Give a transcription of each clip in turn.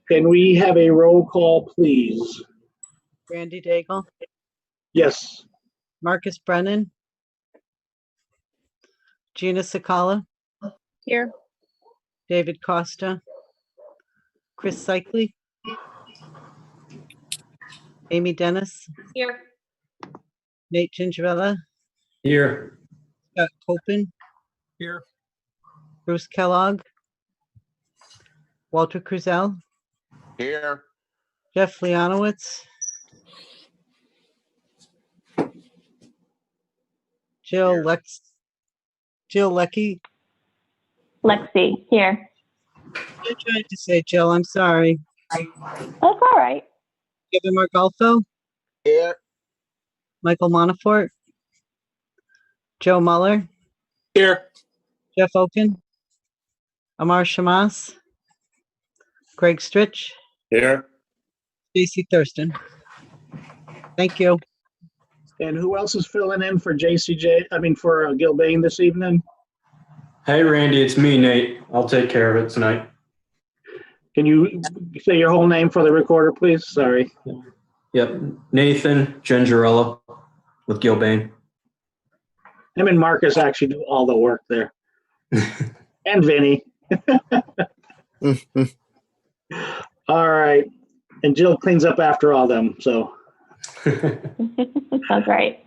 Can we have a roll call, please? Randy Daigle, Yes. Marcus Brennan, Gina Sakala, Here. David Costa, Chris Cycli, Amy Dennis, Here. Nate Gingerella, Here. Scott Copen, Here. Bruce Kellogg, Walter Cruzell, Here. Jeff Leonowitz, Jill Lecky. Lexi, here. I tried to say Jill, I'm sorry. That's all right. Kevin Margalfo, Here. Michael Monfort, Joe Muller, Here. Jeff Oken, Amar Shamas, Greg Stritch, Here. Stacy Thurston. Thank you. And who else is filling in for for Gilbane this evening? Hey, Randy, it's me, Nate. I'll take care of it tonight. Can you say your whole name for the recorder, please? Sorry. Yep. Nathan Gingerella with Gilbane. Him and Marcus actually do all the work there. And Vinny. All right. And Jill cleans up after all them, so. Sounds right.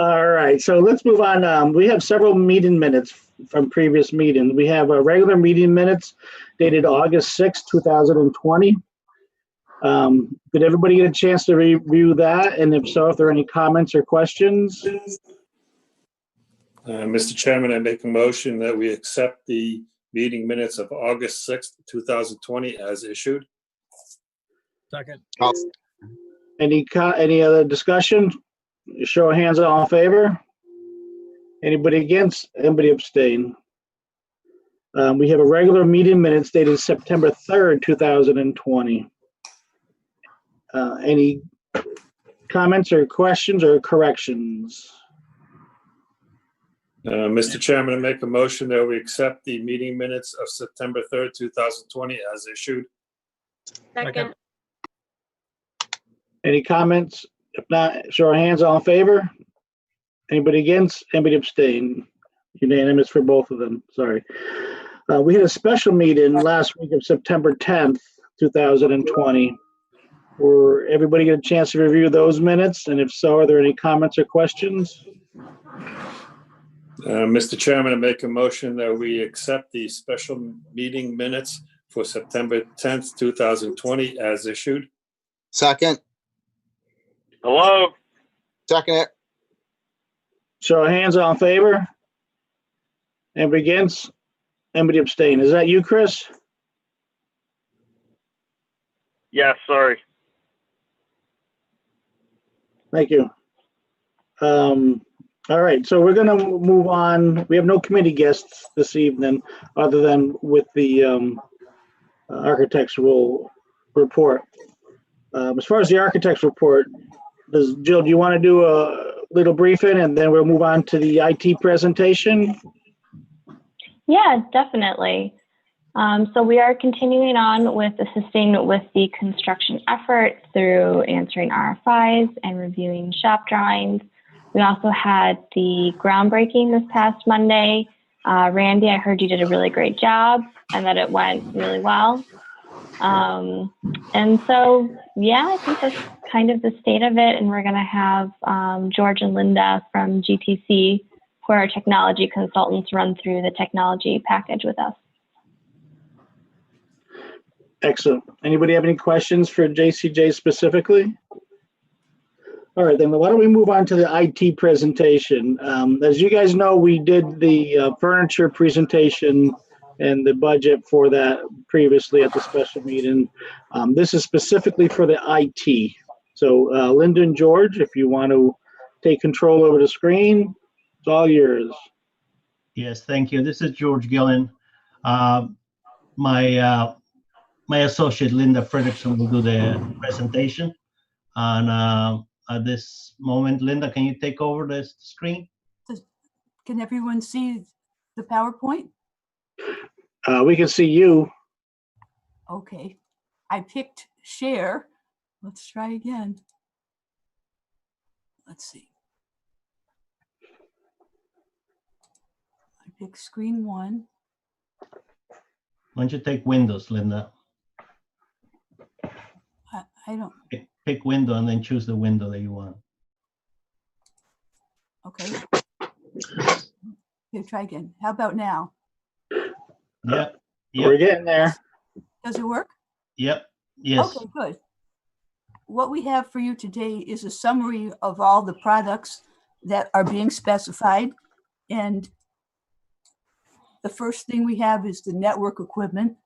All right, so let's move on. We have several meeting minutes from previous meetings. We have regular meeting minutes dated August 6, 2020. Did everybody get a chance to review that? And if so, if there are any comments or questions? Mr. Chairman, I make a motion that we accept the meeting minutes of August 6th, 2020 as issued. Second. Any other discussion? Show of hands, all in favor? Anybody against? Anybody abstain? We have a regular meeting minutes dated September 3rd, 2020. Any comments or questions or corrections? Mr. Chairman, I make a motion that we accept the meeting minutes of September 3rd, 2020 as issued. Second. Any comments? If not, show of hands, all in favor? Anybody against? Anybody abstain? Unanimous for both of them, sorry. We had a special meeting last week of September 10th, 2020. Were everybody get a chance to review those minutes? And if so, are there any comments or questions? Mr. Chairman, I make a motion that we accept the special meeting minutes for September 10th, 2020 as issued. Second. Hello? Second it. Show of hands, all in favor? Anybody against? Anybody abstain? Is that you, Chris? Yes, sorry. Thank you. All right, so we're gonna move on. We have no committee guests this evening, other than with the architectural report. As far as the architect's report, Jill, do you want to do a little briefing and then we'll move on to the IT presentation? Yeah, definitely. So we are continuing on with assisting with the construction effort through answering RFIs and reviewing shop drawings. We also had the groundbreaking this past Monday. Randy, I heard you did a really great job and that it went really well. And so, yeah, I think that's kind of the state of it. And we're going to have George and Linda from GTC, who are our technology consultants, run through the technology package with us. Excellent. Anybody have any questions for JCJ specifically? All right, then why don't we move on to the IT presentation. As you guys know, we did the furniture presentation and the budget for that previously at the special meeting. This is specifically for the IT. So Linda and George, if you want to take control over the screen, it's all yours. Yes, thank you. This is George Gillen. My associate Linda Fredrickson will do the presentation. And at this moment, Linda, can you take over the screen? Can everyone see the PowerPoint? We can see you. Okay, I picked share. Let's try again. Let's see. I picked screen one. Why don't you take Windows, Linda? I don't, Pick window and then choose the window that you want. okay. Here, try again. How about now? Yep, We're yep, getting there. Does it work? yep, yes. Okay, good. What we have for you today is a summary of all the products that are being specified. And the first thing we have is the network equipment,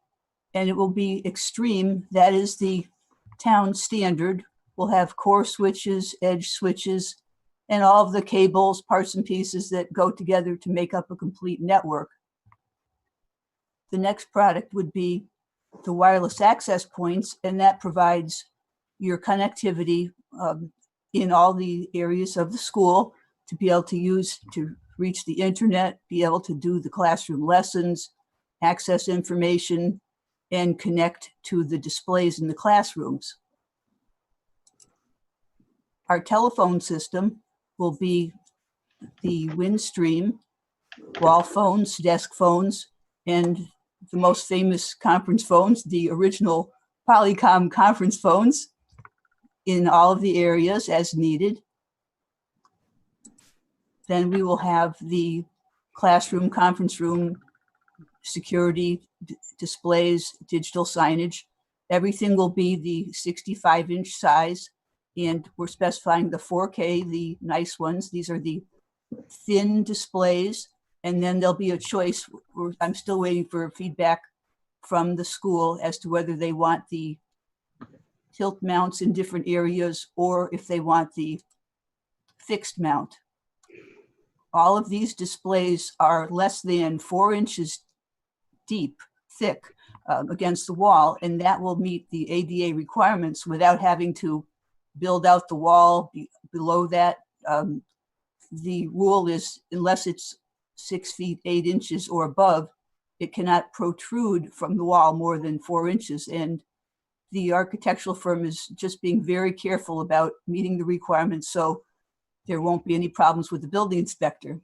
and it will be Extreme. That is the town standard. We'll have core switches, edge switches, and all of the cables, parts and pieces that go together to make up a complete network. The next product would be the wireless access points, and that provides your connectivity in all the areas of the school to be able to use to reach the internet, be able to do the classroom lessons, access information, and connect to the displays in the classrooms. Our telephone system will be the Windstream, wall phones, desk phones, and the most famous conference phones, the original Polycom conference phones, in all of the areas as needed. Then we will have the classroom, conference room, security displays, digital signage. Everything will be the 65-inch size, and we're specifying the 4K, the nice ones. These are the thin displays, and then there'll be a choice. I'm still waiting for feedback from the school as to whether they want the tilt mounts in different areas or if they want the fixed mount. All of these displays are less than 4 inches deep, thick, against the wall, and that will meet the ADA requirements without having to build out the wall below that. The rule is unless it's 6 feet 8 inches or above, it cannot protrude from the wall more than 4 inches. And the architectural firm is just being very careful about meeting the requirements so there won't be any problems with the building inspector.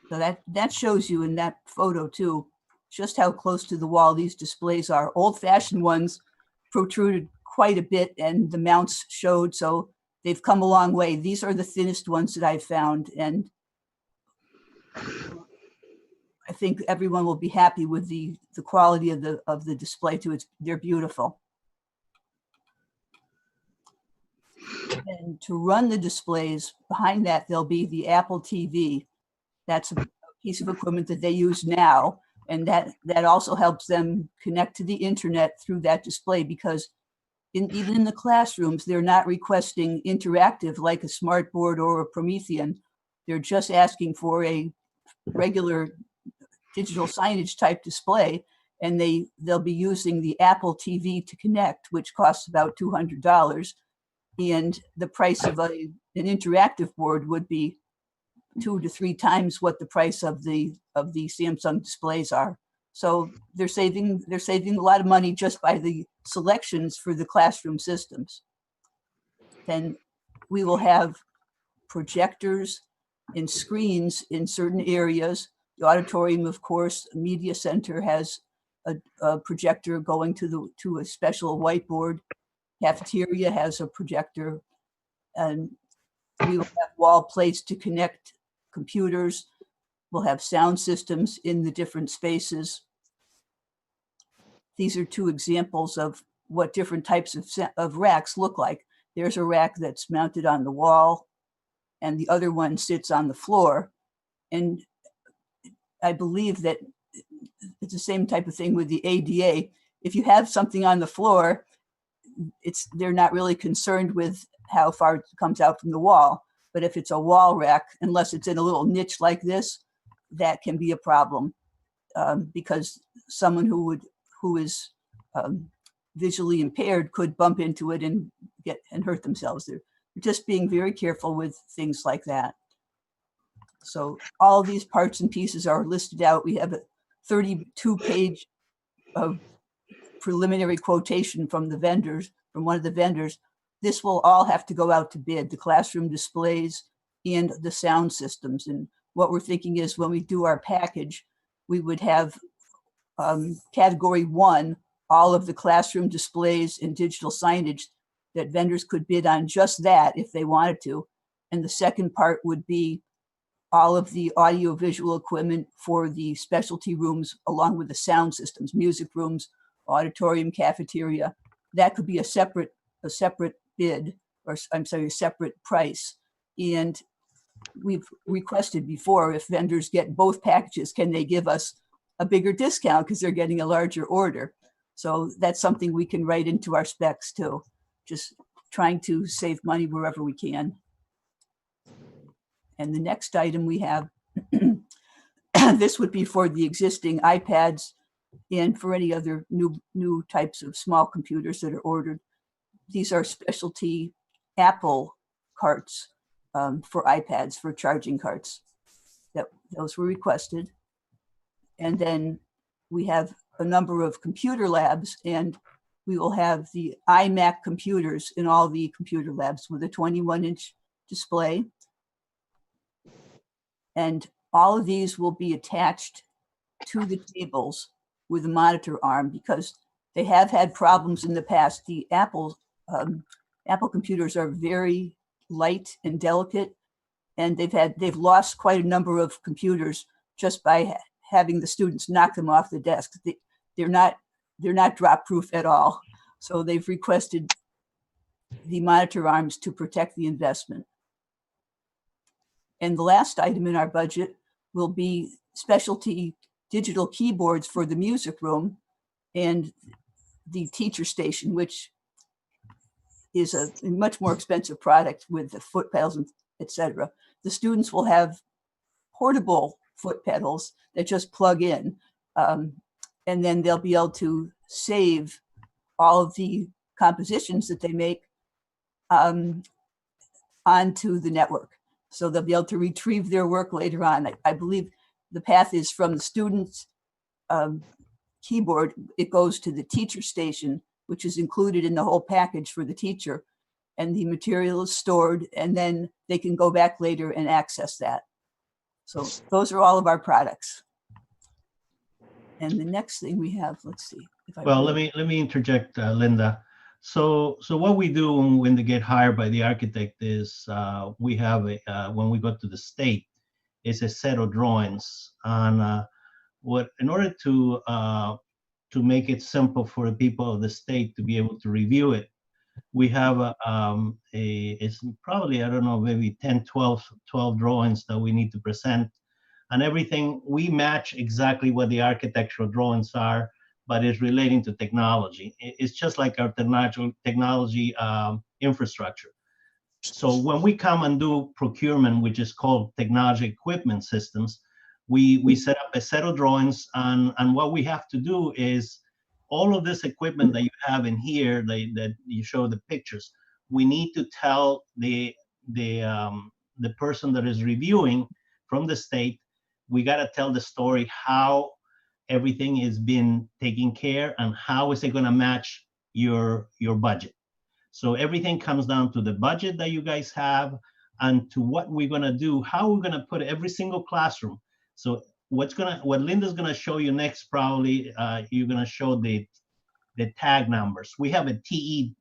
So that shows you in that photo too, just how close to the wall these displays are. Old-fashioned ones protruded quite a bit and the mounts showed, so they've come a long way. These are the thinnest ones that I've found, and I think everyone will be happy with the quality of the display too. They're beautiful. And to run the displays behind that, there'll be the Apple TV. That's a piece of equipment that they use now, and that also helps them connect to the internet through that display, because even in the classrooms, they're not requesting interactive like a smartboard or a Promethean. They're just asking for a regular digital signage type display, and they'll be using the Apple TV to connect, which costs about $200. And the price of an interactive board would be 2 to 3 times what the price of the Samsung displays are. So they're saving a lot of money just by the selections for the classroom systems. Then we will have projectors and screens in certain areas. The auditorium, of course, media center has a projector going to a special whiteboard. Cafeteria has a projector, and we will have wall plates to connect computers. We'll have sound systems in the different spaces. These are 2 examples of what different types of racks look like. There's a rack that's mounted on the wall, and the other one sits on the floor. And I believe that it's the same type of thing with the ADA. If you have something on the floor, they're not really concerned with how far it comes out from the wall. But if it's a wall rack, unless it's in a little niche like this, that can be a problem, because someone who is visually impaired could bump into it and hurt themselves. They're just being very careful with things like that. So all these parts and pieces are listed out. We have a 32-page a preliminary quotation from the vendors, from one of the vendors. This will all have to go out to bid, the classroom displays and the sound systems. And what we're thinking is when we do our package, we would have category 1, all of the classroom displays and digital signage that vendors could bid on just that if they wanted to. And the second part would be all of the audio-visual equipment for the specialty rooms, along with the sound systems, music rooms, auditorium, cafeteria. That could be a separate bid, or I'm sorry, a separate price. And we've requested before, if vendors get both packages, can they give us a bigger discount because they're getting a larger order? So that's something we can write into our specs too. Just trying to save money wherever we can. And the next item we have, this would be for the existing iPads and for any other new types of small computers that are ordered. These are specialty Apple carts for iPads, for charging carts. Those were requested. And then we have a number of computer labs, and we will have the iMac computers in all the computer labs with a 21-inch display. And all of these will be attached to the tables with a monitor arm because they have had problems in the past. The Apple computers are very light and delicate, and they've lost quite a number of computers just by having the students knock them off the desk. They're not drop proof at all. So they've requested the monitor arms to protect the investment. And the last item in our budget will be specialty digital keyboards for the music room and the teacher station, which is a much more expensive product with the foot pedals, etc. The students will have portable foot pedals that just plug in, and then they'll be able to save all of the compositions that they make onto the network. So they'll be able to retrieve their work later on. I believe the path is from the student's keyboard, it goes to the teacher station, which is included in the whole package for the teacher. And the material is stored, and then they can go back later and access that. So those are all of our products. And the next thing we have, let's see. Well, let me interject, Linda. So what we do when they get hired by the architect is we have when we go to the state, it's a set of drawings on in order to make it simple for the people of the state to be able to review it. We have it's probably, I don't know, maybe 10, 12 drawings that we need to present, and everything we match exactly what the architectural drawings are, but it's relating to technology. It's just like our technology infrastructure. So when we come and do procurement, which is called technology equipment systems, we set up a set of drawings, and what we have to do is all of this equipment that you have in here, that you show the pictures, we need to tell the person that is reviewing from the state, we got to tell the story how everything is being taken care and how is it going to match your budget. So everything comes down to the budget that you guys have and to what we're going to do, how we're going to put every single classroom. So what Linda's going to show you next, probably you're going to show the tag numbers. We have a TE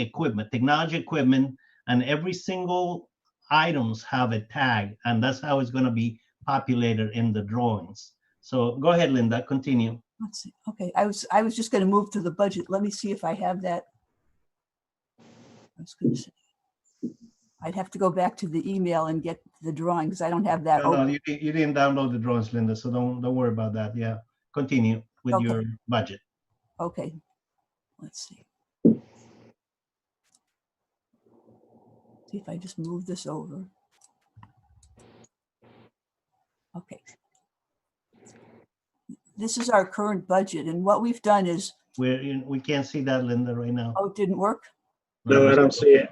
equipment, technology equipment, and every single items have a tag, and that's how it's going to be populated in the drawings. So go ahead, Linda, continue. Let's see. Okay, I was just going to move to the budget. Let me see if I have that. I was going to say I'd have to go back to the email and get the drawings. I don't have that. No, you didn't download the drawings, Linda, so don't worry about that. Yeah, continue with your budget. Okay, let's see. See if I just move this over. Okay. This is our current budget, and what we've done is we can't see that, Linda, right now. Oh, it didn't work? No, I don't see it.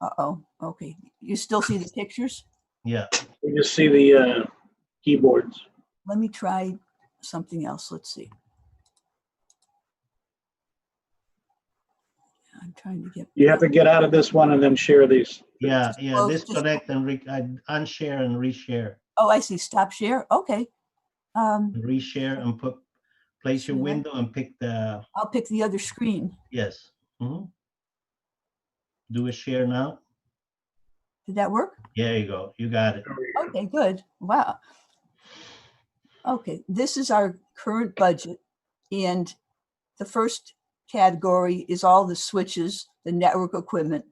Uh-oh. Okay. You still see the pictures? Yeah. We just see the keyboards. Let me try something else. Let's see. I'm trying to get. You have to get out of this one and then share these. Yeah, Well, just- disconnect and unshare and reshare. Oh, I see. Stop share. Okay. Reshare and place your Share. window and pick the, I'll pick the other screen. yes. Do a share now. Did that work? There you go. You got it. Okay, good. Wow. Okay, this is our current budget. And the first category is all the switches, the network equipment.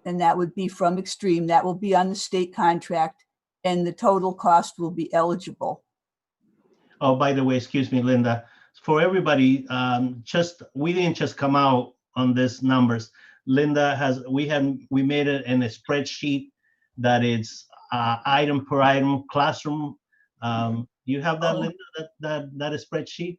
And that would be from Extreme. That will be on the state contract. And the total cost will be eligible. Oh, by the way, excuse me, Linda, for everybody, we didn't just come out on these numbers. Linda we made it in a spreadsheet that it's item per item classroom. You have that, Oh. Linda, that spreadsheet?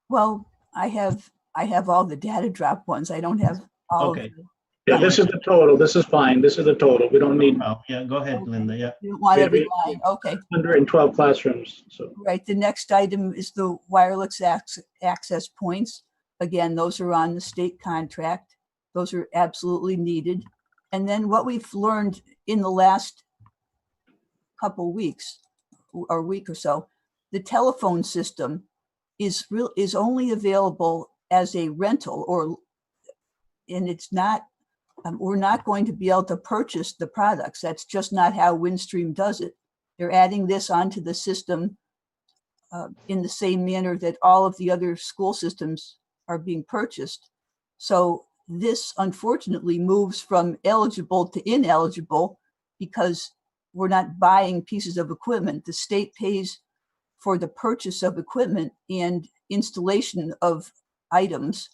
Well, I have all the data drop ones. I don't have all. Okay. Of the, Yeah, this is the total. This is fine. This is the total. We don't need Oh, yeah, go ahead, Linda, yeah. you don't want Yeah, every we- line. Okay. 112 classrooms, so. Right, the next item is the wireless access points. Again, those are on the state contract. Those are absolutely needed. And then what we've learned in the last couple weeks or week or so, the telephone system is only available as a rental, and it's not, we're not going to be able to purchase the products. That's just not how Windstream does it. They're adding this onto the system in the same manner that all of the other school systems are being purchased. So this unfortunately moves from eligible to ineligible because we're not buying pieces of equipment. The state pays for the purchase of equipment and installation of items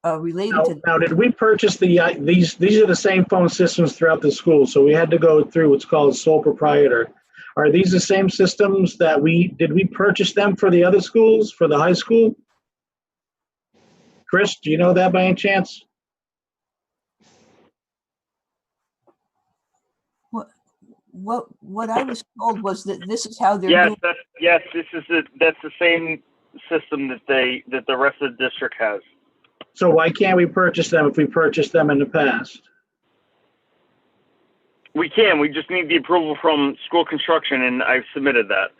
related to. Now, did we purchase these are the same phone systems throughout the school, so we had to go through what's called sole proprietor. Are these the same systems that did we purchase them for the other schools, for the high school? Chris, do you know that by any chance? What I was told was that this is how they're Yes, doing. that's the same system that the rest of the district has. So why can't we purchase them if we purchased them in the past? We can. We just need the approval from school construction, and I've submitted that.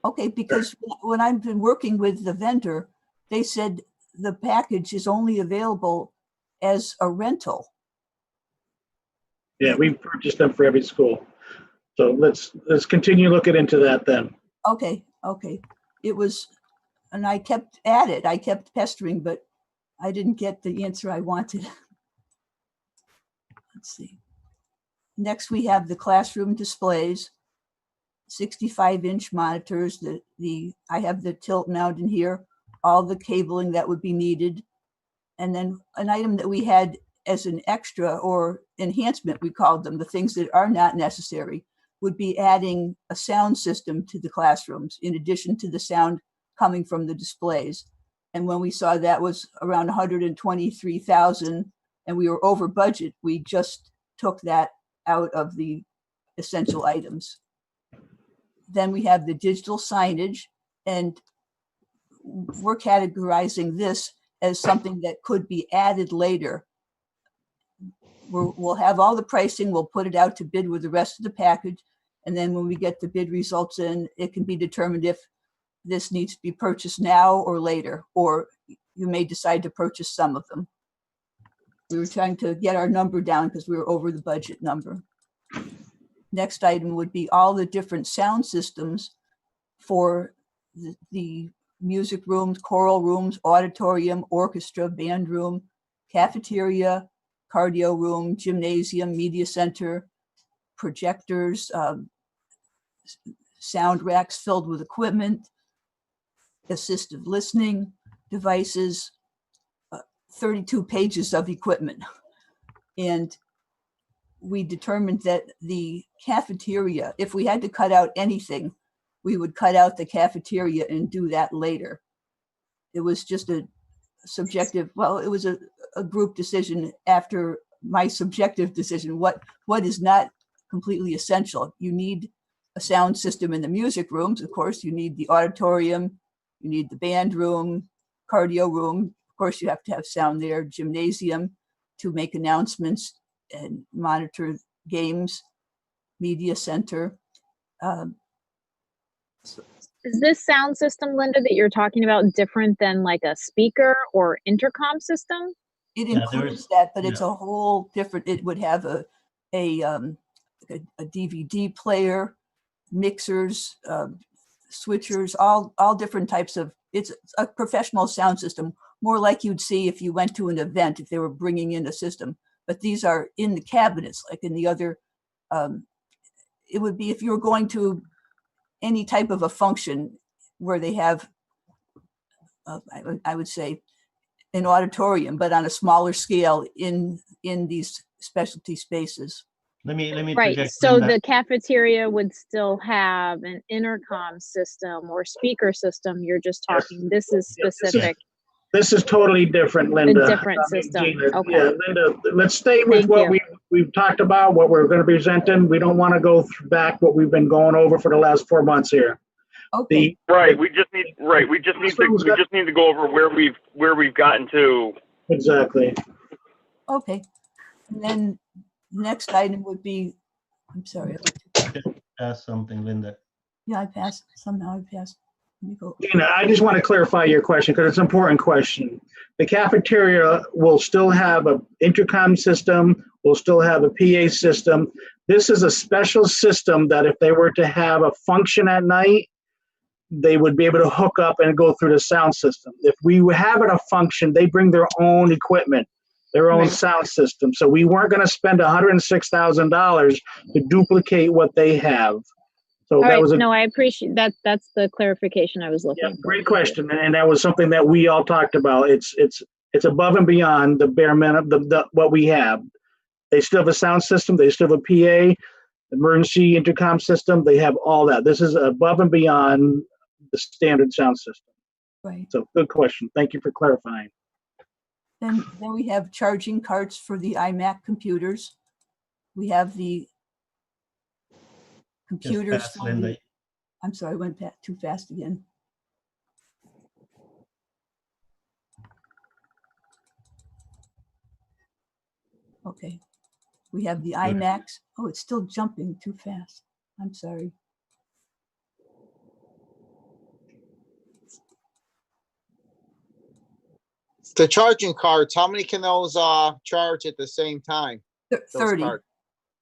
Okay, because when I've been working with the vendor, they said the package is only available as a rental. Yeah, we purchased them for every school. So let's continue looking into that then. Okay. It was, and I kept at it. I kept pestering, but I didn't get the answer I wanted. Let's see. Next, we have the classroom displays, 65-inch monitors. I have the tilt mount in here, all the cabling that would be needed. And then an item that we had as an extra or enhancement, we called them, the things that are not necessary, would be adding a sound system to the classrooms in addition to the sound coming from the displays. And when we saw that was around 123,000 and we were over budget, we just took that out of the essential items. Then we have the digital signage, and we're categorizing this as something that could be added later. We'll have all the pricing, we'll put it out to bid with the rest of the package. And then when we get the bid results in, it can be determined if this needs to be purchased now or later, or you may decide to purchase some of them. We were trying to get our number down because we were over the budget number. Next item would be all the different sound systems for the music rooms, choral rooms, auditorium, orchestra, band room, cafeteria, cardio room, gymnasium, media center, projectors, sound racks filled with equipment, assistive listening devices, 32 pages of equipment. And we determined that the cafeteria, if we had to cut out anything, we would cut out the cafeteria and do that later. It was just a subjective, well, it was a group decision after my subjective decision. What is not completely essential? You need a sound system in the music rooms, of course. You need the auditorium, You need the band room, cardio room. Of course, you have to have sound there, gymnasium to make announcements and monitor games, media center. Is this sound system, Linda, that you're talking about different than like a speaker or intercom system? It Yeah, includes that, but it's a whole different, it would have a DVD player, mixers, switchers, all different types of, it's a professional sound system, more like you'd see if you went to an event, if they were bringing in a system. But these are in the cabinets, like in the other, it would be if you were going to any type of a function where they have, I would say, an auditorium, but on a smaller scale in these specialty spaces. Let me Right. interject, So Linda. the cafeteria would still have an intercom system or speaker system. You're just talking, this is specific. This is totally different, Linda. A different I mean, system. Gina, Okay. Yeah, Linda, let's stay with Thank what you. we've talked about, what we're going to be presenting. We don't want to go back what we've been going over for the last 4 months here. Okay. Right. We just need to go over where we've gotten to. Exactly. Okay. And then the next item would be, I'm sorry. Ask something, Linda. Yeah, I passed. Somehow I passed. Let me go. Gina, I just want to clarify your question because it's an important question. The cafeteria will still have an intercom system, will still have a PA system. This is a special system that if they were to have a function at night, they would be able to hook up and go through the sound system. If we were having a function, they bring their own equipment, their own sound system. So we weren't going to spend $106,000 to duplicate what they have. So All that right. was a No, I appreciate that. That's the clarification I was looking for. great question, and that was something that we all talked about. It's above and beyond the bare minimum, the what we have. They still have a sound system. They still have a PA, emergency intercom system. They have all that. This is above and beyond the standard sound system. Right. So good question. Thank you for clarifying. Then we have charging carts for the iMac computers. We have the computers. Just pass, for Linda. the, I'm sorry, I went too fast again. Okay. We have the iMacs. Oh, it's still jumping too fast. I'm sorry. The charging cards, how many can those charge at the same time? Those 30. cards?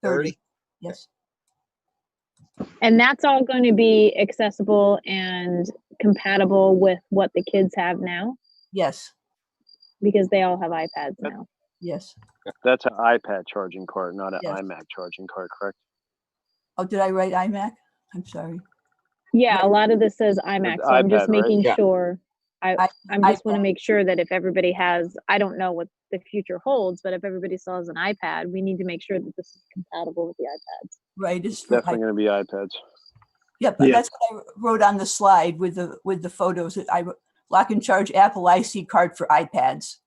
30. Yes. And that's all going to be accessible and compatible with what the kids have now, Yes. because they all have iPads now. Yes. That's an iPad charging card, not an Yes. iMac charging card, correct? Oh, did I write iMac? I'm sorry. Yeah, a lot of this says iMac, so I'm just iPad, right? making Yeah. sure. I just want to iPad. make sure that if everybody has, I don't know what the future holds, but if everybody still has an iPad, we need to make sure that this is compatible with the iPads. Right. It's for Definitely going to be iPads. Yeah, but Yeah. that's what I wrote on the slide with the photos. I wrote, Lock and Charge Apple IC card for iPads.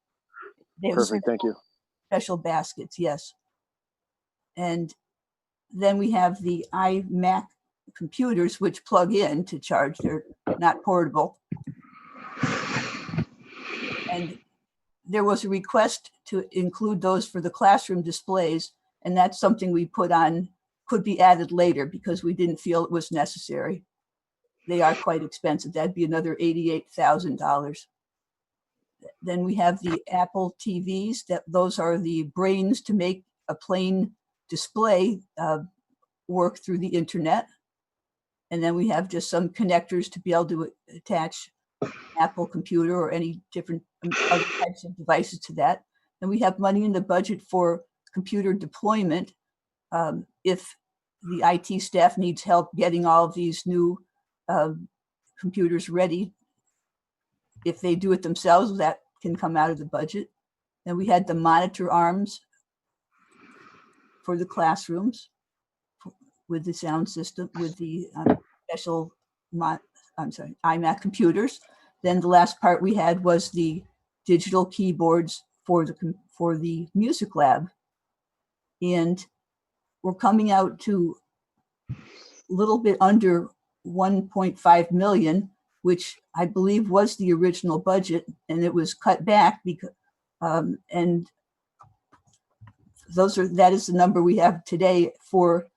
They have Perfect. Thank you. special baskets, yes. And then we have the iMac computers, which plug in to charge. They're not portable. And there was a request to include those for the classroom displays, and that's something we put on, could be added later because we didn't feel it was necessary. They are quite expensive. That'd be another $88,000. Then we have the Apple TVs. Those are the brains to make a plain display work through the internet. And then we have just some connectors to be able to attach Apple computer or any different other types of devices to that. And we have money in the budget for computer deployment. If the IT staff needs help getting all of these new computers ready, if they do it themselves, that can come out of the budget. Then we had the monitor arms for the classrooms with the sound system, with the special iMac computers. Then the last part we had was the digital keyboards for the music lab. And we're coming out to a little bit under 1.5 million. which I believe was the original budget, and it was cut back because, and that is the number we have today for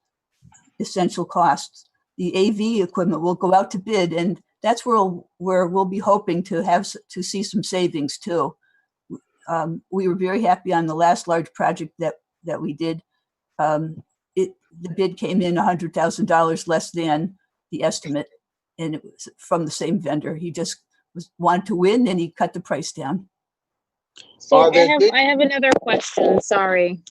essential costs. The AV equipment will go out to bid, and that's where we'll be hoping to see some savings too. We were very happy on the last large project that we did. The bid came in $100,000 less than the estimate, and it was from the same vendor. He just wanted to win, and he cut the price down. So I have another question. Sorry.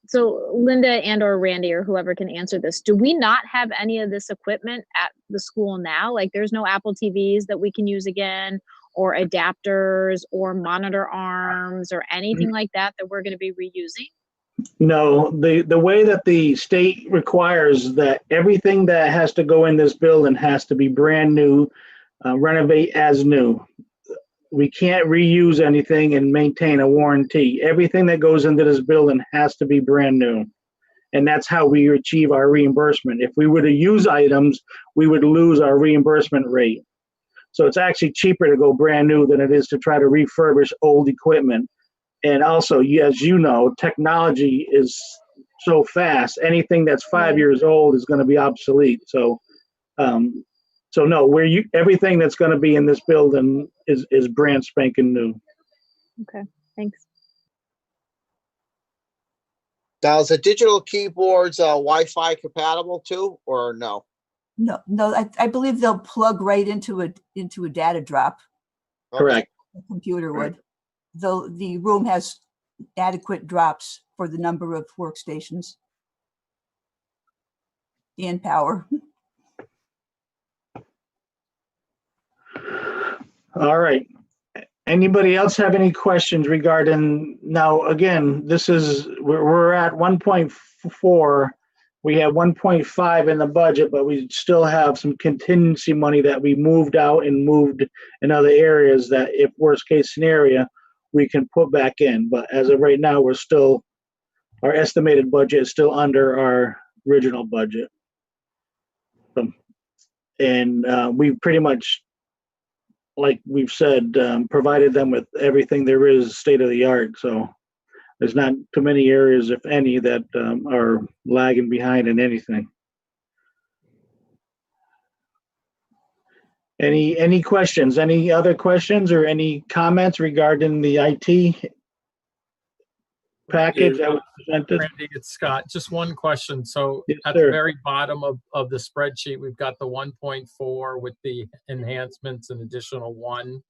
So Linda and or Randy or whoever can answer this. Do we not have any of this equipment at the school now? Like there's no Apple TVs that we can use again, or adapters or monitor arms or anything like that we're going to be reusing? No, the way that the state requires that everything that has to go in this building has to be brand new, renovate as new. We can't reuse anything and maintain a warranty. Everything that goes into this building has to be brand new. And that's how we achieve our reimbursement. If we were to use items, we would lose our reimbursement rate. So it's actually cheaper to go brand new than it is to try to refurbish old equipment. And also, as you know, technology is so fast. Anything that's 5 years old is going to be obsolete. So, no, everything that's going to be in this building is brand spanking new. Okay, thanks. Now, is the digital keyboards Wi-Fi compatible too, or no? No, I believe they'll plug right into a data drop. Correct. The computer would. Though the room has adequate drops for the number of workstations and power. All right. Anybody else have any questions regarding, now, again, we're at 1.4. We have 1.5 in the budget, but we still have some contingency money that we moved out and moved in other areas that if worst case scenario, we can put back in. But as of right now, our estimated budget is still under our original budget. We pretty much, like we've said, provided them with everything there is state of the art. So there's not too many areas, if any, that are lagging behind in anything. Any questions? Any other questions or any comments regarding the IT package that was presented? Randy, it's Scott. Just one question. So Yes, at sir. the very bottom of the spreadsheet, we've got the 1.4 with the enhancements, an additional 1,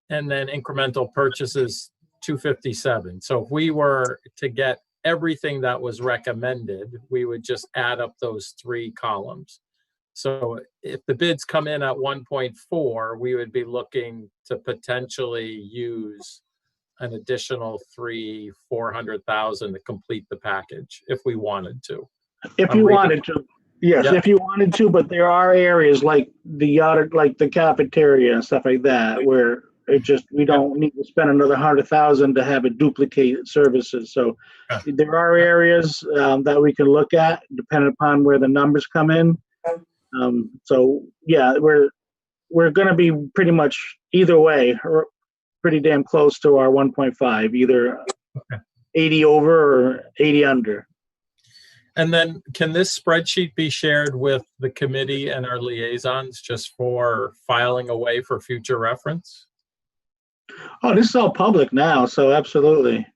and then incremental purchases 257. So if we were to get everything that was recommended, we would just add up those 3 columns. So if the bids come in at 1.4, we would be looking to potentially use an additional 300,000-400,000 to complete the package if we wanted to. If you wanted to, yes, Yeah. if you wanted to, but there are areas like the cafeteria and stuff like that where we don't need to spend another 100,000 to have it duplicate services. So there are areas that we can look at depending upon where the numbers come in. So yeah, we're going to be pretty much either way, or pretty damn close to our 1.5, either 80 over or 80 under. And then can this spreadsheet be shared with the committee and our liaisons just for filing away for future reference? Oh, this is all public now, so absolutely.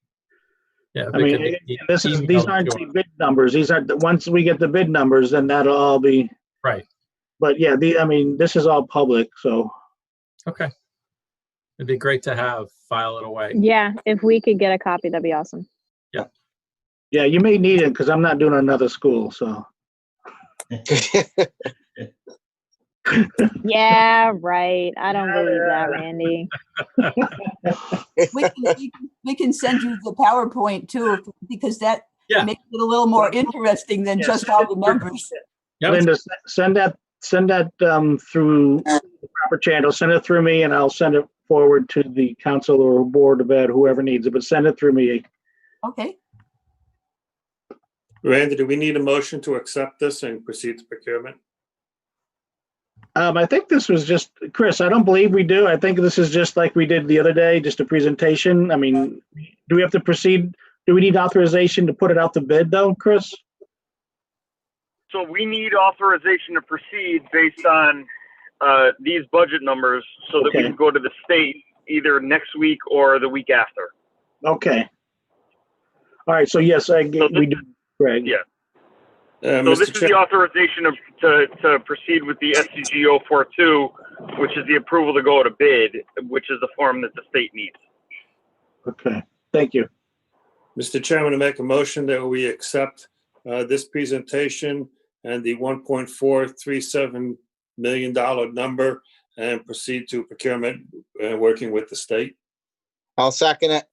Yeah, I mean, these aren't the bid numbers. These are once we get the bid numbers, then that'll all be right. But yeah, this is all public, so. Okay. It'd be great to file it away. Yeah, if we could get a copy, that'd be awesome. Yeah. Yeah, you may need it because I'm not doing another school, so. Yeah, right. I don't believe that, Randy. we can send you the PowerPoint too, because that makes it a little more interesting than just all the numbers. Yep. Linda, send that through the proper channel. Send it through me, and I'll send it forward to the council or board of ed, whoever needs it. But send it through me. Okay. Randy, do we need a motion to accept this and proceed to procurement? I think this was just, Chris, I don't believe we do. I think this is just like we did the other day, just a presentation. I mean, do we have to proceed? Do we need authorization to put it out to bid though, Chris? So we need authorization to proceed based on these budget numbers so that we Okay. can go to the state either next week or the week after. Okay. All right, so yes, we do, Greg. Yeah. So Mr. this is the authorization to proceed with the SCG 042, which is the approval to go to bid, which is the form that the state needs. Okay, thank you. Mr. Chairman, I make a motion that we accept this presentation and the $1.437 million number and proceed to procurement working with the state. I'll second it.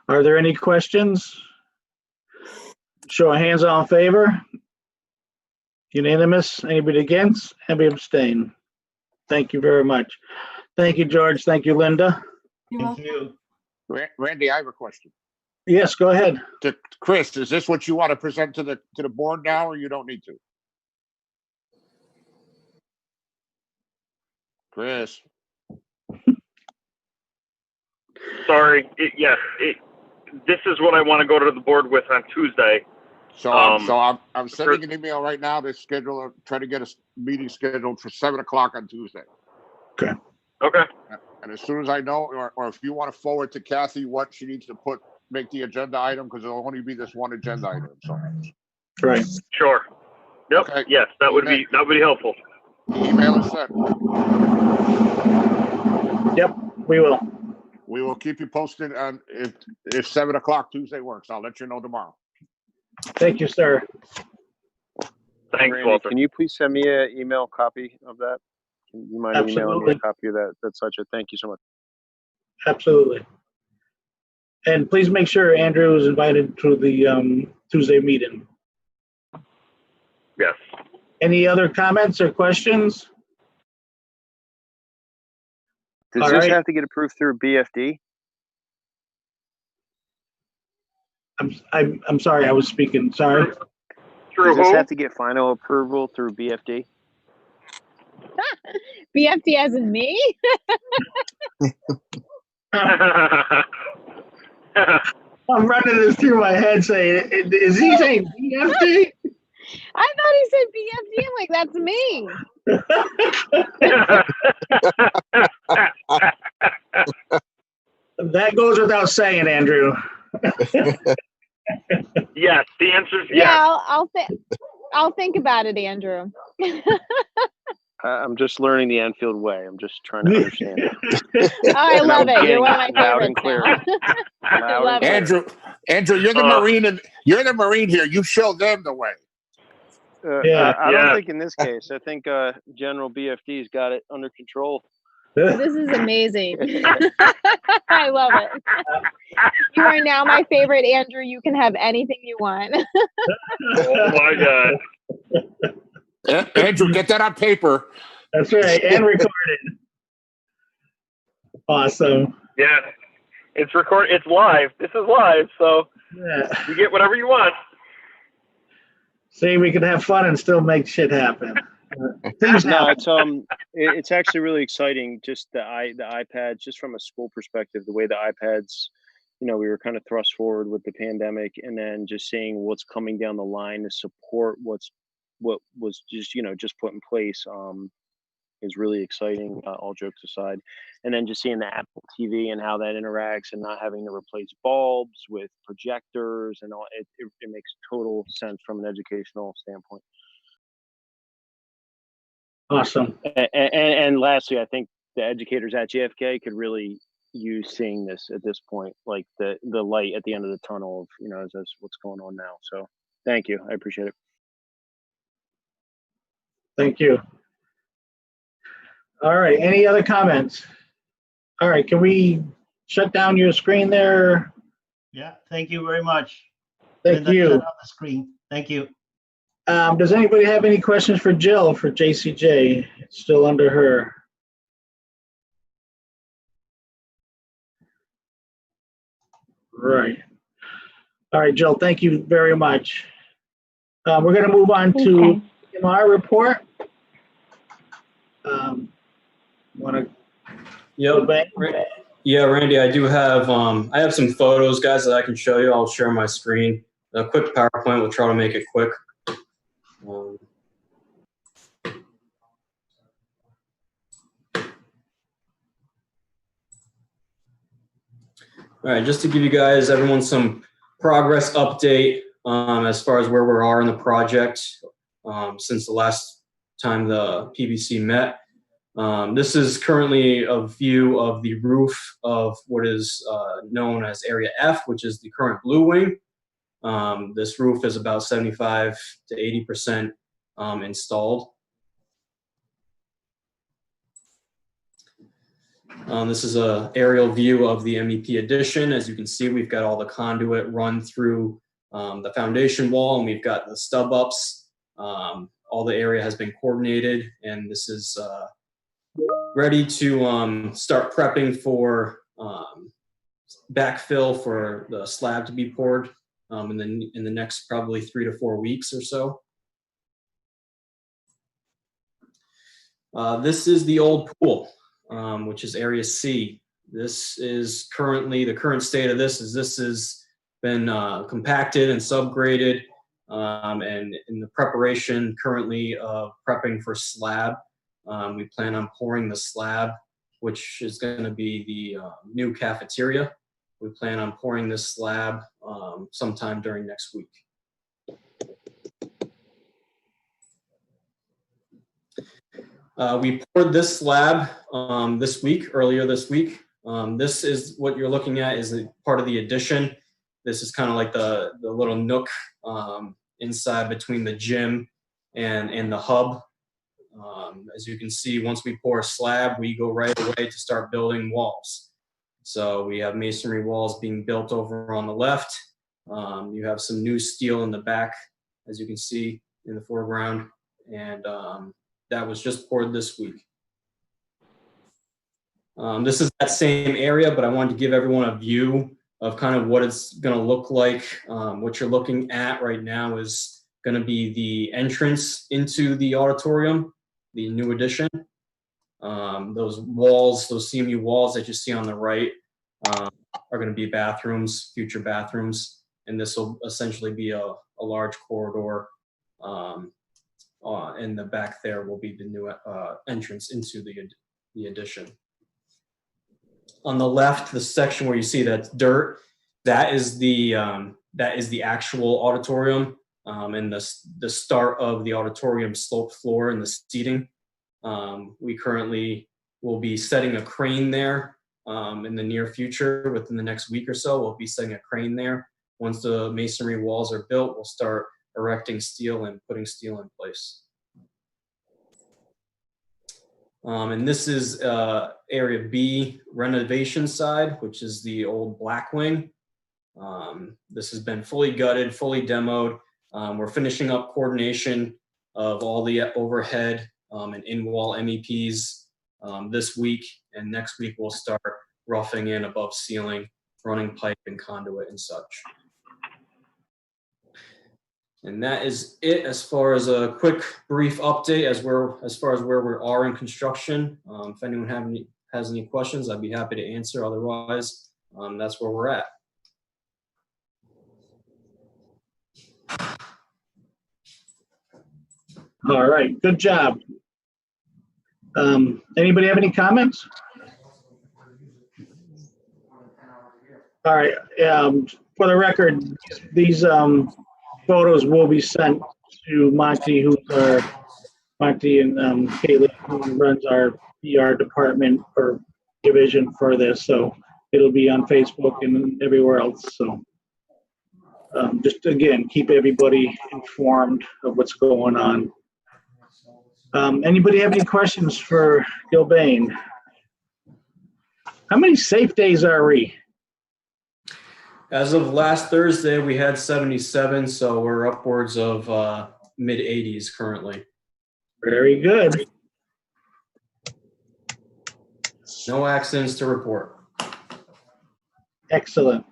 Are there any questions? Show of hands, all in favor? Unanimous? Anybody against? Anybody abstain? Thank you very much. Thank you, George. Thank you, Linda. Thank you. Randy, I have a question. Yes, go ahead. To Chris, is this what you want to present to the board now, or you don't need to? Chris, Sorry. This is what I want to go to the board with on Tuesday. so I'm sending an email right now to try to get a meeting scheduled for 7 o'clock on Tuesday. Okay. Okay. And as soon as I know, or if you want to forward to Kathy what she needs to make the agenda item, because it'll only be this one agenda item. So. Right. Sure. Yep. Okay. Yes, that would be helpful. Email is sent. Yep, we will. We will keep you posted on if 7 o'clock Tuesday works. I'll let you know tomorrow. Thank you, sir. Thanks, Randy, Walter. can you please send me an email copy of that? Can you mind emailing me a copy of that? That's such a thank you so much. Absolutely. And please make sure Andrew is invited to the Tuesday meeting. Yes. Any other comments or questions? Does All this right. have to get approved through BFD? I'm sorry, I was speaking. Sorry. Does this have to get final approval through BFD? BFD as in me? I'm running this through my head saying, is he saying BFD? I thought he said BFD. I'm like, that's me. That goes without saying, Andrew. Yes, the answer is yes. Yeah, I'll think about it, Andrew. I'm just learning the Enfield way. I'm just trying to understand it. Oh, I love it. You're one of my Loud and favorites clear. now. Love it. Andrew, you're the Marine, and you're the Marine here. You show them the way. I don't think in this case. I think General BFD's got it under control. This is amazing. I love it. You are now my favorite, Andrew. You can have anything you want. Oh my God. Andrew, get that on paper. That's right, and recorded. Awesome. Yeah, it's recorded. It's live. This is live, so Yeah. you get whatever you want. See, we can have fun and still make shit happen. Things No, happen. it's actually really exciting. Just the iPads, just from a school perspective, the way the iPads, we were kind of thrust forward with the pandemic, and then just seeing what's coming down the line to support what was just put in place is really exciting. All jokes aside, and then just seeing the Apple TV and how that interacts, and not having to replace bulbs with projectors and all, it makes total sense from an educational standpoint. Awesome. And lastly, I think the educators at JFK could really use seeing this at this point, like the light at the end of the tunnel of, as what's going on now. So thank you. I appreciate it. Thank you. All right, any other comments? All right, can we shut down your screen there? Yeah, thank you very much. Thank Linda, you. shut off the screen. Thank you. Does anybody have any questions for Jill for JCJ? It's still under her. Right. All right, Jill, thank you very much. We're going to move on to our report. Want to? Yep. Yeah, Randy, I do have, I have some photos, guys, that I can show you. I'll share my screen. A quick PowerPoint, we'll try to make it quick. All right, just to give you guys, everyone, some progress update as far as where we are in the project since the last time the PBC met. This is currently a view of the roof of what is known as Area F, which is the current blue wing. This roof is about 75 to 80% installed. This is an aerial view of the MEP addition. As you can see, we've got all the conduit run through the foundation wall, and we've got the stub ups. All the area has been coordinated, and this is ready to start prepping for backfill for the slab to be poured in the next probably 3 to 4 weeks or so. This is the old pool, which is Area C. This is currently, the current state of this has been compacted and subgraded, and in the preparation currently of prepping for slab. We plan on pouring the slab, which is going to be the new cafeteria. We plan on pouring this slab sometime during next week. We poured this slab earlier this week. This is what you're looking at is a part of the addition. This is kind of like the little nook inside between the gym and the hub. As you can see, once we pour a slab, we go right away to start building walls. So we have masonry walls being built over on the left. You have some new steel in the back, as you can see in the foreground. And that was just poured this week. This is that same area, but I wanted to give everyone a view of kind of what it's going to look like. What you're looking at right now is going to be the entrance into the auditorium, the new addition. Those walls, those CMU walls that you see on the right are going to be bathrooms, future bathrooms, and this will essentially be a large corridor. In the back there will be the new entrance into the addition. On the left, the section where you see that dirt, that is the actual auditorium and the start of the auditorium slope floor and the seating. We currently will be setting a crane there in the near future. Within the next week or so, we'll be setting a crane there. Once the masonry walls are built, we'll start erecting steel and putting steel in place. And this is Area B renovation side, which is the old black wing. This has been fully gutted, fully demoed. We're finishing up coordination of all the overhead and in-wall MEPs this week, and next week we'll start roughing in above ceiling, running pipe and conduit and such. And that is it as far as a quick, brief update as far as where we are in construction. If anyone has any questions, I'd be happy to answer. Otherwise, that's where we're at. All right, good job. Anybody have any comments? All right, for the record, these photos will be sent to Monty, Monty and Kaylee, who runs our PR department or division for this. So it'll be on Facebook and everywhere else. So just again, keep everybody informed of what's going on. Anybody have any questions for Gilbane? How many safe days are we? As of last Thursday, we had 77, so we're upwards of mid 80s currently. Very good. No accidents to report. Excellent.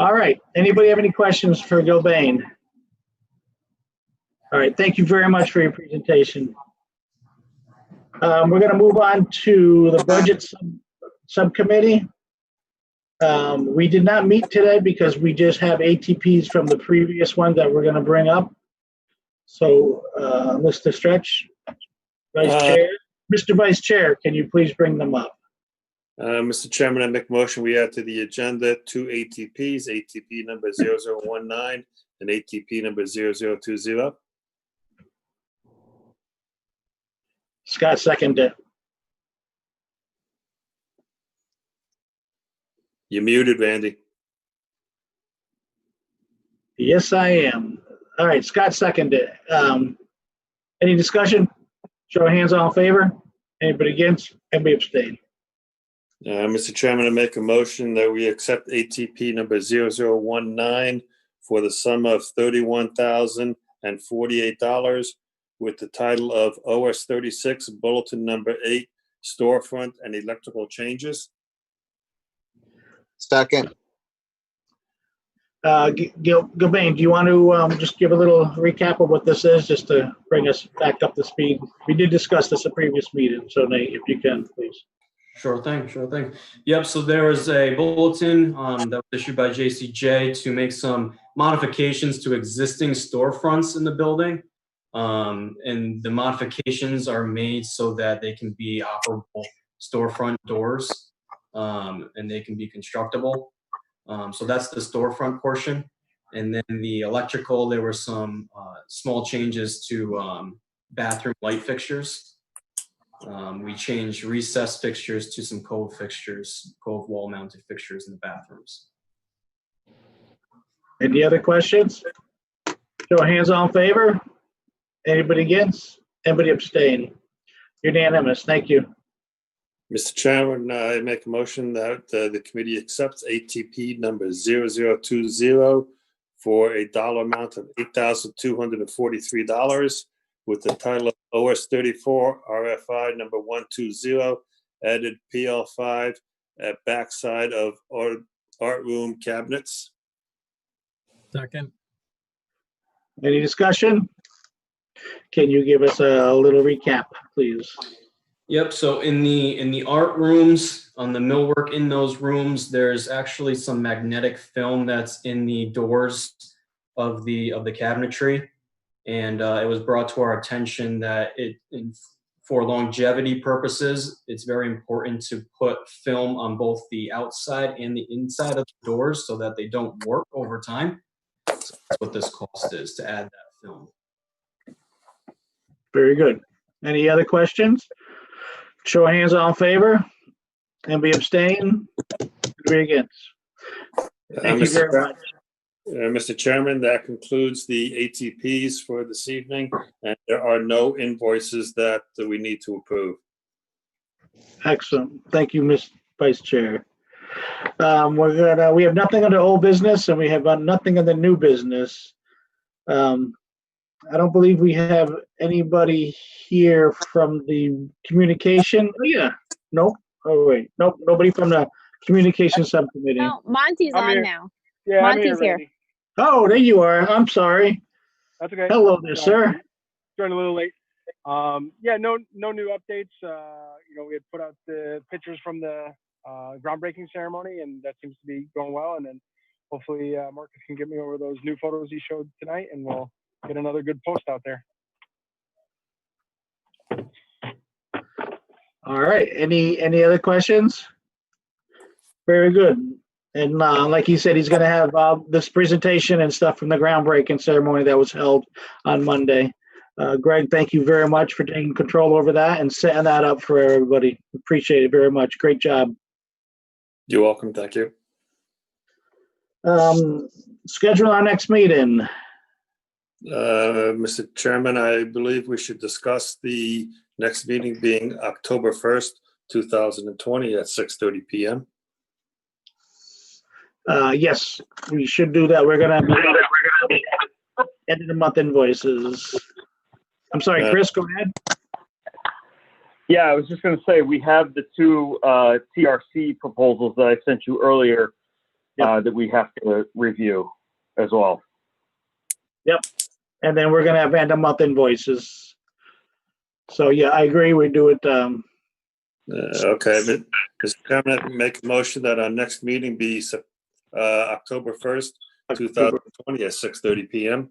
All right. Anybody have any questions for Gilbane? All right. Thank you very much for your presentation. We're going to move on to the budget subcommittee. We did not meet today because we just have ATPs from the previous one that we're going to bring up. So, Mr. Stretch, Vice Chair, Mr. Vice Chair, can you please bring them up? Mr. Chairman, I make a motion we add to the agenda two ATPs, ATP number 0019 and ATP number 0020. Scott, second it. You're muted, Randy. Yes, I am. All right, Scott, second it. Any discussion? Show of hands, all in favor? Anybody against? Anybody abstain? Mr. Chairman, I make a motion that we accept ATP number 0019 for the sum of $31,048 with the title of OS 36 Bulletin Number 8 Storefront and Electrical Changes. Second. Gilbane, do you want to just give a little recap of what this is, just to bring us back up to speed? We did discuss this at previous meeting, so Nate, if you can, please. Sure thing, sure thing. Yep, so there is a bulletin that was issued by JCJ to make some modifications to existing storefronts in the building. And the modifications are made so that they can be operable storefront doors, and they can be constructible. So that's the storefront portion. And then the electrical, there were some small changes to bathroom light fixtures. We changed recessed fixtures to some cove fixtures, cove wall mounted fixtures in the bathrooms. Any other questions? Show of hands, all in favor? Anybody against? Anybody abstain? Unanimous. Thank you. Mr. Chairman, I make a motion that the committee accepts ATP number 0020 for a dollar amount of $8,243 with the title of OS 34 RFI number 120 added PL5 at backside of art room cabinets. Second. Any discussion? Can you give us a little recap, please? Yep, so in the art rooms, on the millwork in those rooms, there's actually some magnetic film that's in the doors of the cabinetry. And it was brought to our attention that for longevity purposes, it's very important to put film on both the outside and the inside of the doors so that they don't warp over time. So that's what this cost is, to add that film. Very good. Any other questions? Show of hands, all in favor? Anybody abstain? Anybody against? Thank you very much. Mr. Chairman, that concludes the ATPs for this evening, and there are no invoices that we need to Excellent. Thank you, Ms. Vice Chair. We have nothing under old business, and we have nothing under new business. I don't believe we have anybody here from the communication. Oh, yeah. Nope. Oh, wait. Nope. Nobody from the communication subcommittee. No, Monty's I'm on here. now. Yeah, Monty's here. Randy. Oh, there you are. I'm sorry. That's okay. Hello there, sir. Joined a little late. Yeah, no new updates. We had put out the pictures from the groundbreaking ceremony, and that seems to be going well. And then hopefully Marcus can get me over those new photos he showed tonight, and we'll get another good post out there. All right. Any other questions? Very good. And like he said, he's going to have this presentation and stuff from the groundbreaking ceremony that was held on Monday. Greg, thank you very much for taking control over that and setting that up for everybody. Appreciate it very much. Great job. You're welcome. Thank you. Schedule our next meeting. Mr. Chairman, I believe we should discuss the next meeting being October 1st, 2020 at 6:30 p.m. Yes, we should do that. We're going to be end of the month invoices. I'm sorry, Chris, go ahead. Yeah, I was just going to say, we have the two TRC proposals that I sent you earlier that we have to review as well. Yep. And then we're going to have end of month invoices. So yeah, I agree. We do it. Okay, but Mr. Chairman, I make a motion that our next meeting be October 1st, 2020 at 6:30 PM.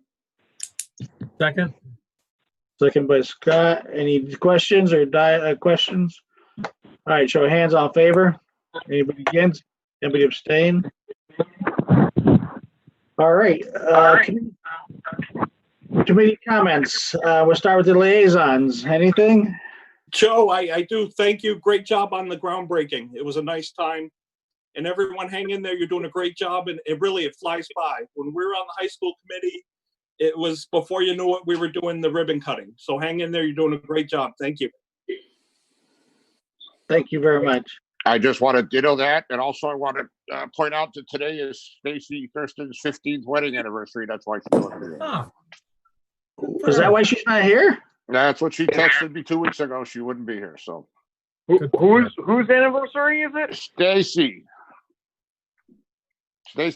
Second. Second by Scott. Any questions or questions? All right, show of hands, all in favor. Anybody against? Anybody abstain? All right. Committee comments. We'll start with the liaisons. Anything? Joe, I do thank you. Great job on the groundbreaking. It was a nice time. And everyone hang in there. You're doing a great job. And it flies by. When we were on the high school committee, it was before you knew it, we were doing the ribbon cutting. So hang in there. You're doing a great job. Thank you. Thank you very much. I just want to ditto that. And also I want to point out that today is Stacy Thurston's 15th wedding anniversary. That's why she's not here. Oh. Is that why she's not here? That's what she texted me 2 weeks ago. She wouldn't be here. So Whose anniversary is it? Stacy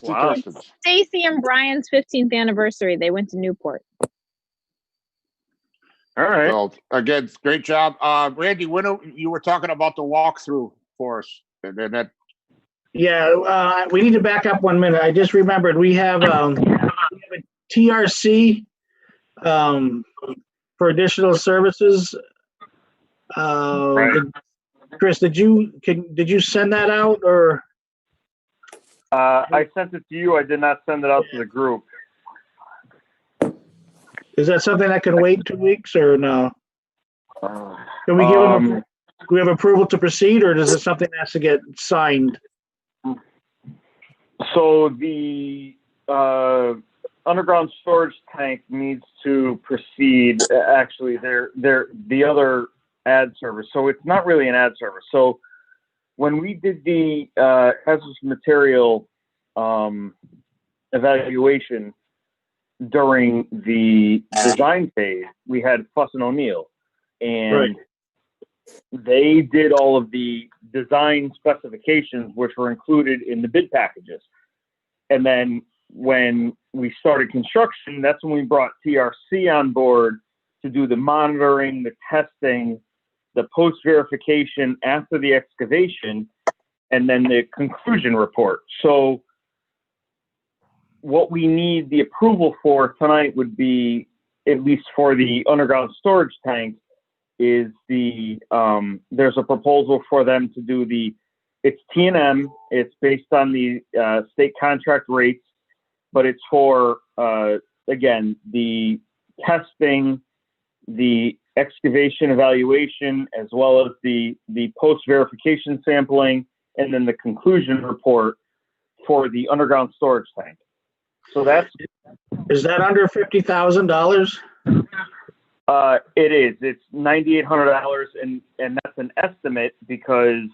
Wow. Thurston. Stacy and Brian's 15th anniversary. They went to Newport. All right. So again, great job. Randy, when you were talking about the walkthrough for us, and then that. Yeah, we need to back up 1 minute. I just remembered we have a TRC for additional services. Right. Chris, did you send that out or? I sent it to you. I did not send it out to the group. Is that something that can wait 2 weeks or no? Can we give them? Do we have approval to proceed, or is it something that has to get signed? So the underground storage tank needs to proceed. Actually, they're the other ad service. So it's not really an ad service. So when we did the hazardous material evaluation during the design phase, we had Fuss and O'Neill, and they did all of the design specifications, which were included in the bid packages. And then when we started construction, that's when we brought TRC on board to do the monitoring, the testing, the post-verification after the excavation, and then the conclusion report. So what we need the approval for tonight would be, at least for the underground storage tank, is the there's a proposal for them to do it's T&M. It's based on the state contract rates, but it's for again, the testing, the excavation evaluation, as well as the post-verification sampling, and then the conclusion report for the underground storage tank. So is that under $50,000? It is. It's $9,800, and that's an estimate because,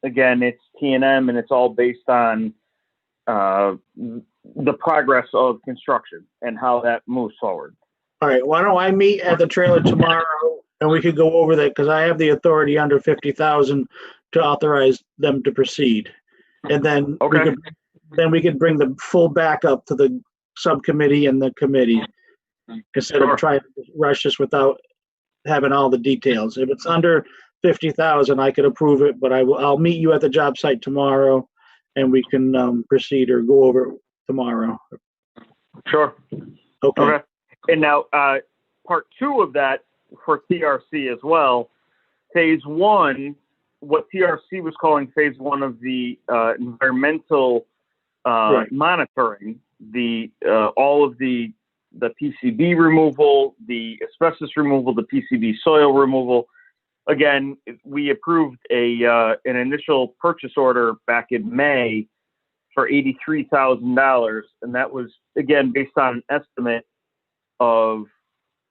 again, it's T&M and it's all based on the progress of construction and how that moves forward. All right. Why don't I meet at the trailer tomorrow and we could go over that, because I have the authority under 50,000 to authorize them to proceed, and then we could bring the full backup to the subcommittee and the committee instead of trying to rush this without having all the details. If it's under 50,000, I could approve it, but I'll meet you at the job site tomorrow, and we can proceed or go over it tomorrow. Sure. Okay. And now, part two of that for TRC as well, phase one, what TRC was calling phase one of the environmental monitoring, all of the PCB removal, the asbestos removal, the PCB soil removal. Again, we approved an initial purchase order back in May for $83,000, and that was, again, based on an estimate of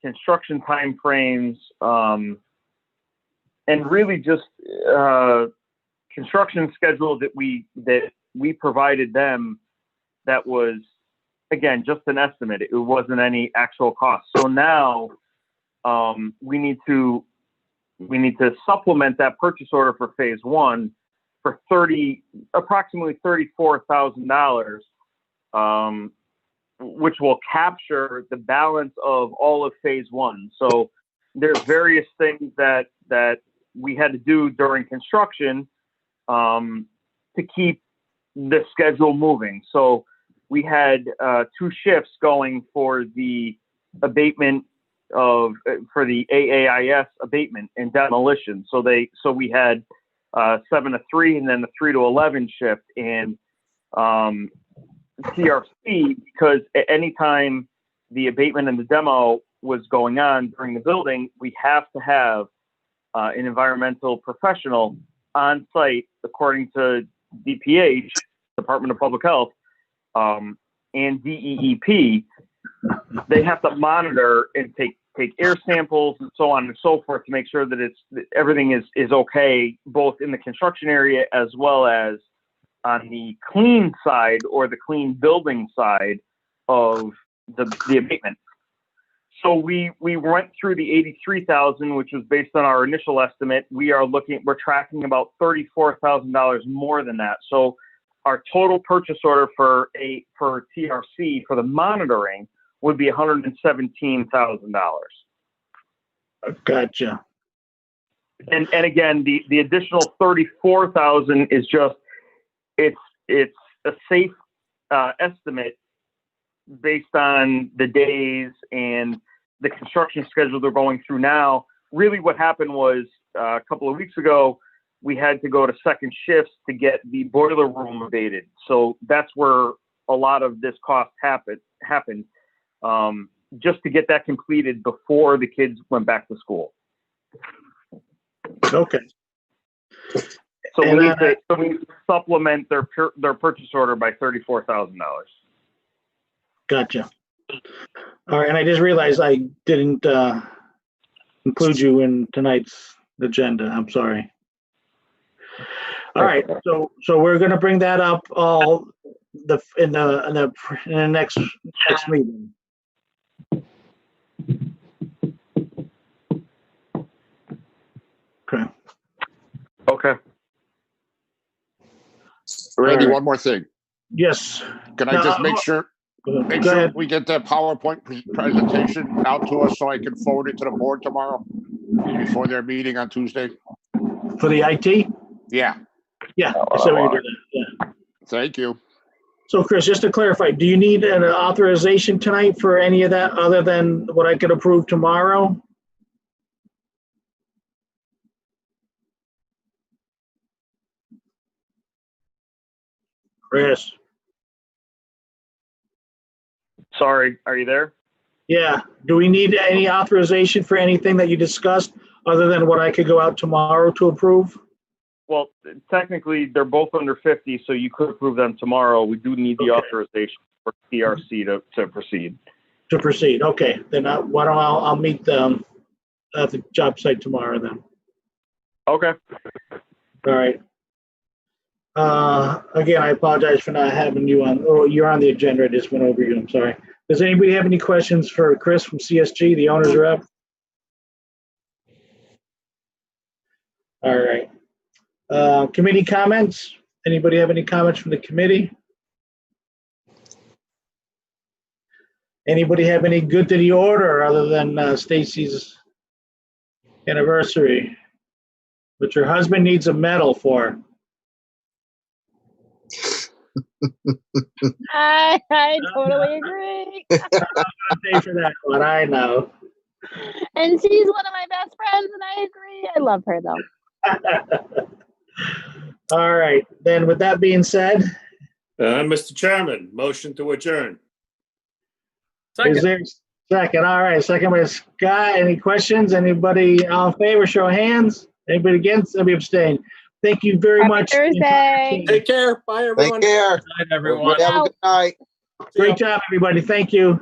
construction timeframes, and really just construction schedule that we provided them. That was, again, just an estimate. It wasn't any actual cost. So now we need to supplement that purchase order for phase one for approximately $34,000, which will capture the balance of all of phase one. So there's various things that we had to do during construction to keep the schedule moving. So we had 2 shifts going for the abatement for the AAIS abatement and demolition. So we had 7 to 3 and then the 3 to 11 shift, and TRC, because at any time the abatement and the demo was going on during the building, we have to have an environmental professional on site, according to DPH, Department of Public Health, and DEEP. They have to monitor and take air samples and so on and so forth to make sure that everything is okay, both in the construction area as well as on the clean side or the clean building side of the abatement. So we went through the 83,000, which was based on our initial estimate. We're tracking about $34,000 more than that. So our total purchase order for TRC for the monitoring would be $117,000. Gotcha. And again, the additional 34,000 is just it's a safe estimate based on the days and the construction schedule they're going through now. Really what happened was a couple of weeks ago, we had to go to second shifts to get the boiler room abated. So that's where a lot of this cost happened, just to get that completed before the kids went back to school. Okay. So we need to supplement their purchase order by $34,000. Gotcha. All right, and I just realized I didn't include you in tonight's agenda. I'm sorry. All right, so we're going to bring that up in the next meeting. Okay. Okay. Randy, All right. one more thing. Yes. Can I just make sure we get that PowerPoint presentation out to us so I can forward it to the board tomorrow before their meeting on Tuesday? For the IT? Yeah. Yeah, I said we could do that. Yeah. Thank you. So Chris, just to clarify, do you need an authorization tonight for any of that other than what I could approve tomorrow? Chris? Sorry, are you there? Yeah. Do we need any authorization for anything that you discussed other than what I could go out tomorrow to approve? Well, technically, they're both under 50, so you could approve them tomorrow. We do need the authorization for TRC to proceed. To proceed. Okay. Then why don't I'll meet them at the job site tomorrow then. Okay. All right. Again, I apologize for not having you on. Oh, you're on the agenda. I just went over you. I'm sorry. Does anybody have any questions for Chris from CSG, the owner's rep? All right. Committee comments? Anybody have any comments from the committee? Anybody have any good to the order other than Stacy's anniversary, which her husband needs a medal for? I totally agree. I'm gonna pay for that one. I know. And she's one of my best friends, and I agree. I love her though. All right. Then with that being said, Mr. Chairman, motion to adjourn. is there a second? All right. Second by Scott. Any questions? Anybody all in favor? Show of hands. Anybody against? Anybody abstain? Thank you very much. Thursday. Take care. Bye, everyone. Take care. Good night, everyone. Have a good night. Great job, everybody. Thank you.